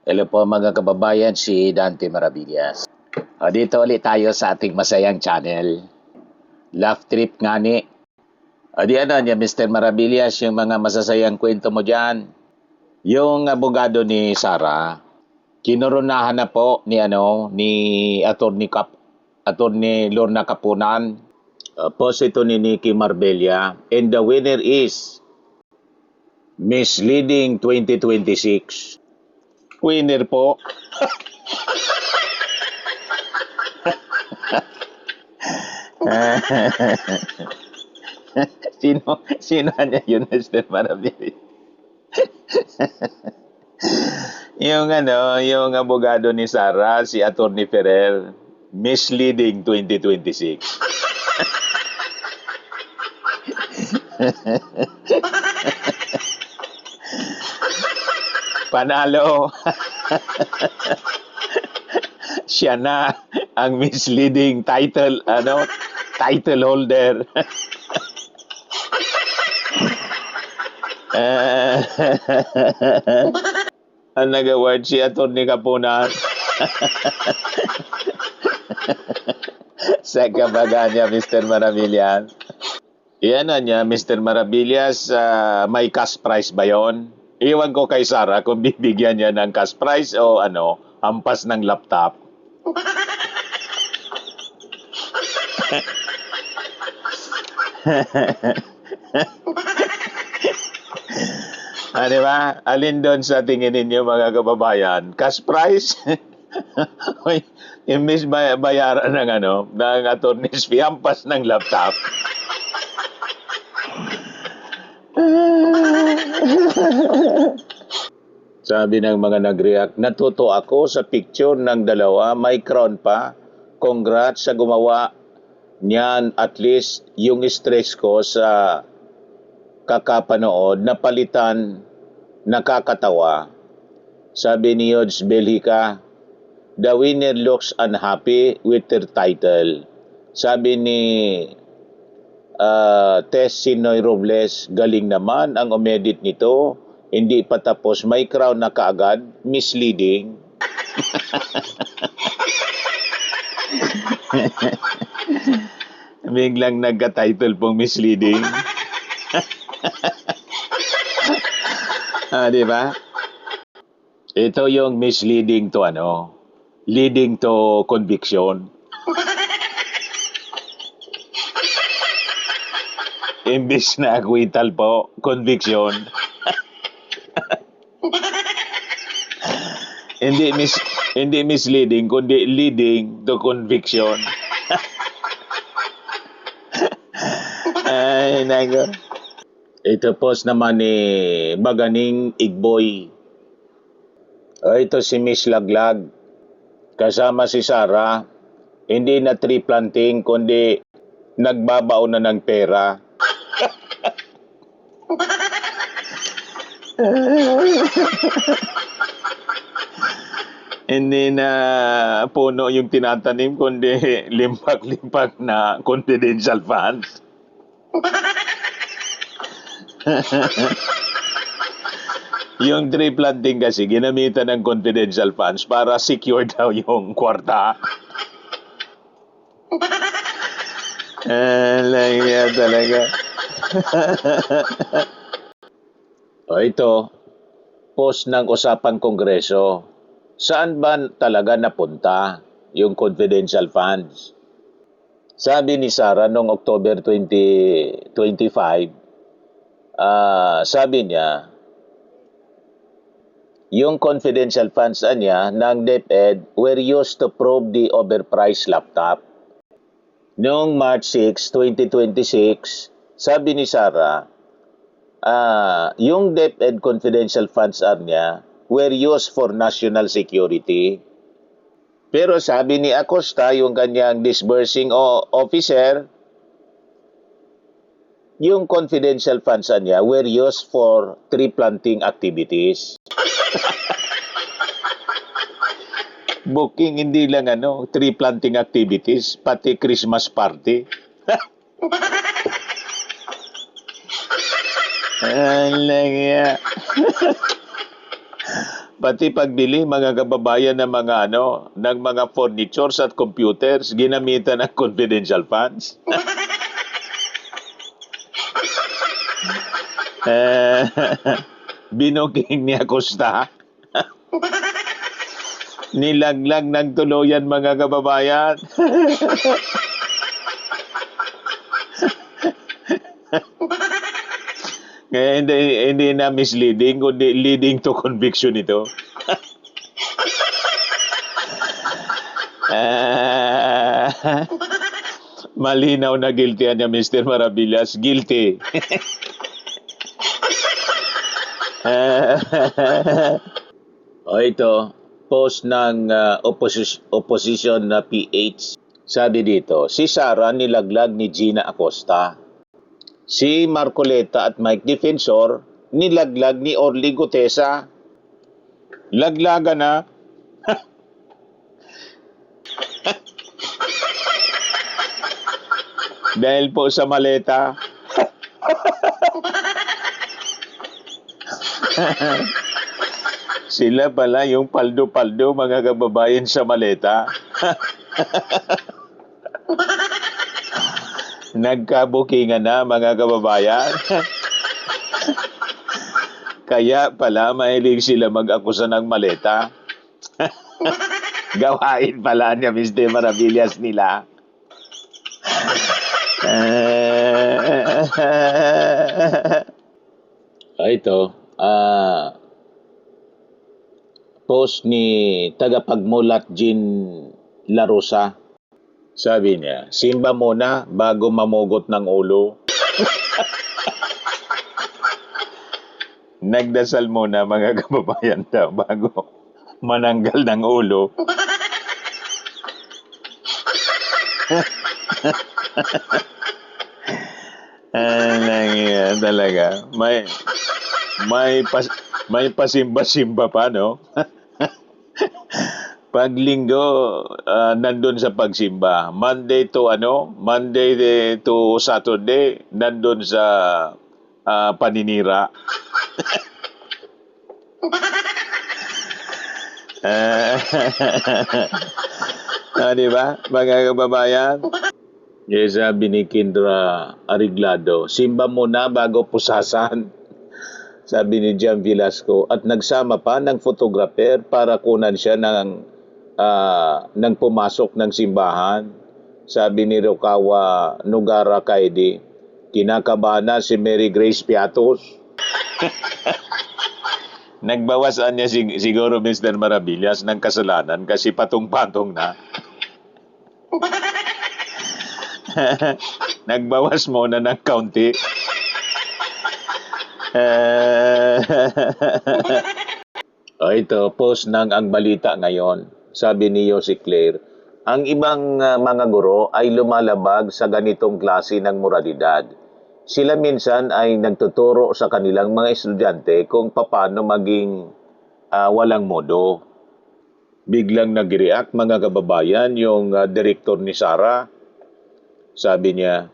Hello po mga kababayan, si Dante Maravillas. Dito ulit tayo sa ating masayang channel. Laugh Trip nga ni. Di ano niya, Mr. Maravillas, yung mga masasayang kwento mo dyan. Yung abogado ni Sara, kinoronahan na po ni Attorney Lorna Capunan. Post ito ni Nikki Marbella. And the winner is Misleading 2026. Winner po. Sino niya yun, Mr. Maravillas? yung abogado ni Sara, si Attorney Ferrer, Misleading 2026. Panalo. Siya na ang misleading title holder. Ang nag-award si Atty. Capunan. Sa kabaga niya, Mr. Maravillas. Yan na niya, Mr. Maravillas, may cash prize ba yon? Iwan ko kay Sara kung bibigyan niya ng cash prize o hampas ng laptop. Di ba? Alin doon sa tingin ninyo mga kababayan? Cash prize? Imbis bayaran ng attorney's fee, hampas ng laptop. Sabi ng mga nag-react, natuto ako sa picture ng dalawa, may crown pa. Congrats sa gumawa niyan, at least yung stress ko sa kakapanood, napalitan, nakakatawa. Sabi ni Yods Belhica, the winner looks unhappy with her title. Sabi ni Tess Sinoy Robles, galing naman ang umedit nito. Hindi pa tapos, may crown na kaagad, misleading. Biglang nagka-title pong misleading. Di ba? Ito yung misleading to leading to conviction. Imbis na acquittal po, conviction. Hindi misleading, kundi leading to conviction. Ay, nago. Ito post naman ni Baganing Igboy. Ito si Miss Laglag. Kasama si Sara. Hindi na tree planting, kundi nagbabaon na ng pera. Hindi na puno yung tinatanim, kundi limpak-limpak na confidential funds. Yung tree planting kasi, ginamitan ng confidential funds para secure daw yung kwarta. Lang talaga. Ito, post ng usapang kongreso. Saan ba talaga napunta yung confidential funds? Sabi ni Sara noong October 2025, sabi niya, yung confidential funds niya ng DepEd were used to probe the overpriced laptop. Noong March 6, 2026, sabi ni Sara, yung DepEd confidential funds niya were used for national security. Pero sabi ni Acosta, yung kanyang disbursing officer, yung confidential funds niya were used for tree planting activities. Booking hindi lang tree planting activities, pati Christmas party. Pati pagbili mga kababayan ng mga ng mga furnitures at computers ginamitan ng confidential funds. Eh, binuking ni Acosta. Nilaglag ng tuluyan mga kababayan. Kaya hindi na misleading, kundi leading to conviction ito. Ah, malinaw na guilty niya, Mr. Maravillas. Guilty. O ito, post ng opposition na PH. Sabi dito, si Sara nilaglag ni Gina Acosta. Si Marcoleta at Mike Defensor nilaglag ni Orly Gutesa. Laglagan na. Dahil po sa maleta. Sila pala yung paldo-paldo mga kababayan sa maleta. Nagkabukingan na mga kababayan. Kaya pala mahilig sila mag-akusa ng maleta. Gawain pala niya Mr. Maravillas nila. Ito, post ni tagapagmulat Jean Larosa. Sabi niya, simba muna bago mamugot ng ulo. Nagdasal muna mga kababayan daw bago mananggal ng ulo. Yan talaga. May pasimba-simba pa, no? Pag linggo, nandun sa pagsimba. Monday to Saturday, nandun sa paninira. Diba, mga kababayan? Yes, sabi ni Kindra Ariglado, simba muna bago pusasan. Sabi ni Jan Velasco, at nagsama pa ng photographer para kunan siya ng pumasok ng simbahan. Sabi ni Rokawa Nugara Kaidi, kinakabahan na si Mary Grace Piatos. Nagbawasan niya siguro Mr. Maravillas ng kasalanan kasi patong-patong na. Nagbawas muna ng kaunti. Ito, post ng Ang Balita Ngayon. Sabi ni Yossi Claire, ang ibang mga guro ay lumalabag sa ganitong klase ng moralidad. Sila minsan ay nagtuturo sa kanilang mga estudyante kung paano maging walang modo. Biglang nag-react mga kababayan yung direktor ni Sara. Sabi niya,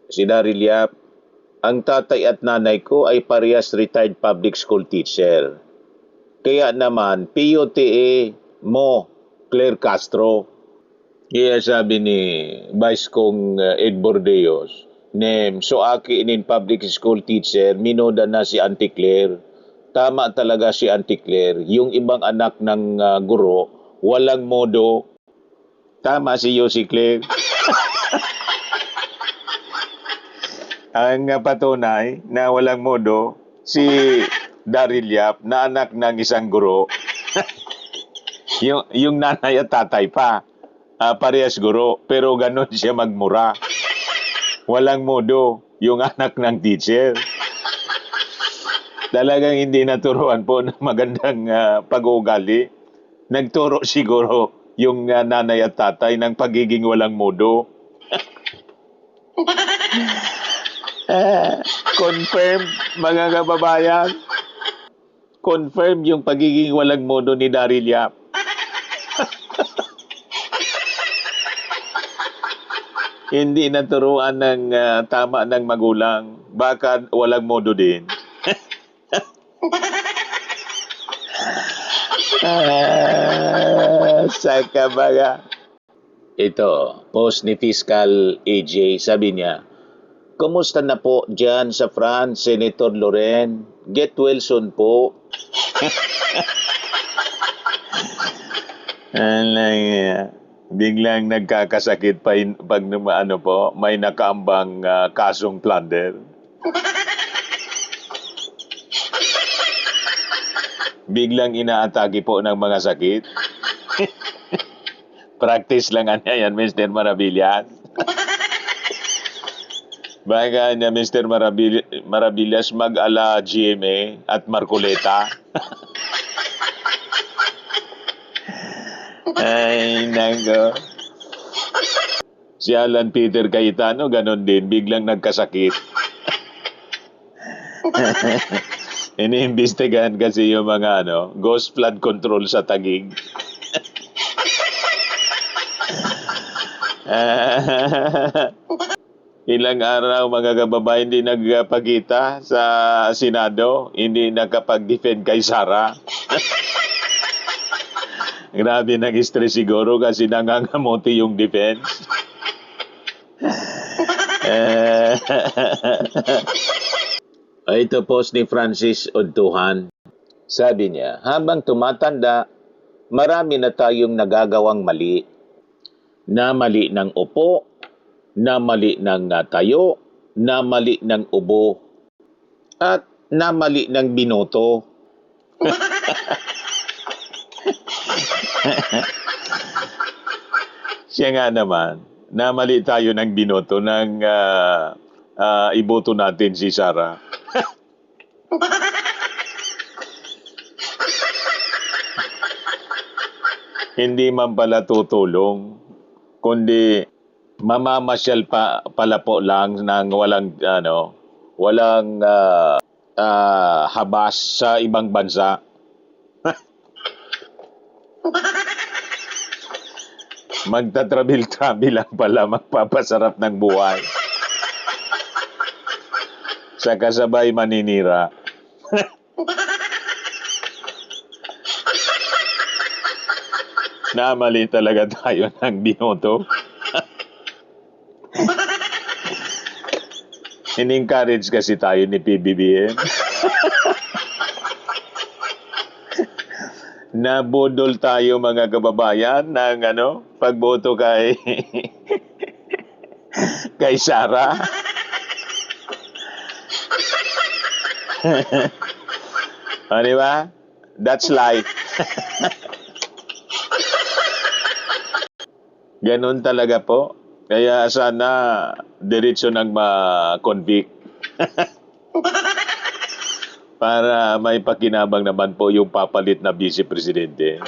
si Daryl Yap, ang tatay at nanay ko ay parehas retired public school teacher. Kaya naman, PUTA mo, Claire Castro. Kaya sabi ni Vice Kong Ed Bordeos, so aki inin public school teacher, minoda na si Auntie Claire. Tama talaga si Auntie Claire. Yung ibang anak ng guro, walang modo. Tama si Yossi Claire. Ang patunay na walang modo, si Daryl Yap na anak ng isang guro. yung nanay at tatay pa, parehas guro, pero ganun siya magmura. Walang modo, yung anak ng teacher. Talagang hindi naturuan po ng magandang pag-uugali. Nagturo siguro yung nanay at tatay ng pagiging walang modo. Confirm, mga kababayan. Confirm yung pagiging walang modo ni Daryl Yap. Hindi naturuan ng tama ng magulang. Baka walang modo din. Saka baga. Ito, post ni Fiscal AJ, sabi niya, kumusta na po dyan sa France, Senator Loren? Get well soon po. Alay, biglang nagkakasakit pa pag may nakaambang kasong plunder. Biglang inaatake po ng mga sakit. Practice lang yan, Mr. Maravillas. Baka niya, Mr. Maravillas, mag-ala GMA at Marcoleta. Ay, nako. Si Alan Peter Cayetano, ganon din, biglang nagkasakit. Iniimbestigahan kasi yung mga ghost flood control sa Taguig. Ilang araw mga kababayan hindi nagpakita sa Senado, hindi nakapag-defend kay Sara. Grabe nag-stress siguro kasi nangangamuti yung defense. Ito post ni Francis Odtuhan. Sabi niya, habang tumatanda, marami na tayong nagagawang mali. Na mali ng upo, na mali ng tayo, na mali ng ubo, at na mali ng binoto. Siya nga naman, namali tayo ng binoto nang iboto natin si Sara. Hindi man pala tutulong, kundi mamamasyal pala po lang ng walang habas sa ibang bansa. Magta-travel lang pala, magpapasarap ng buhay. Sa kasabay maninira. Namali talaga tayo ng binoto. In-encourage kasi tayo ni PBBM. Nabudol tayo mga kababayan ng pagboto kay kay Sara. Di ba? That's life. Ganun talaga po. Kaya sana diretso nang ma-convict. Para may pakinabang naman po yung papalit na vice presidente.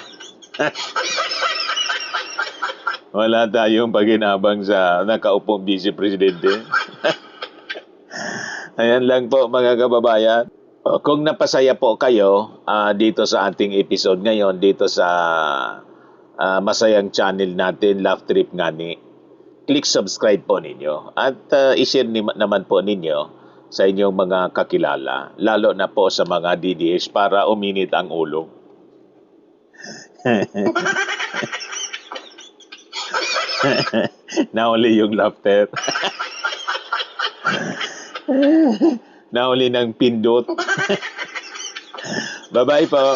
Wala tayong pakinabang sa nakaupong vice presidente. Ayan lang po mga kababayan. Kung napasaya po kayo dito sa ating episode ngayon, dito sa masayang channel natin, Laugh Trip Ngani, click subscribe po ninyo at i-share naman po ninyo sa inyong mga kakilala, lalo na po sa mga DDS para uminit ang ulo. Nauli yung laughter. Nauli ng pindot. Bye-bye po.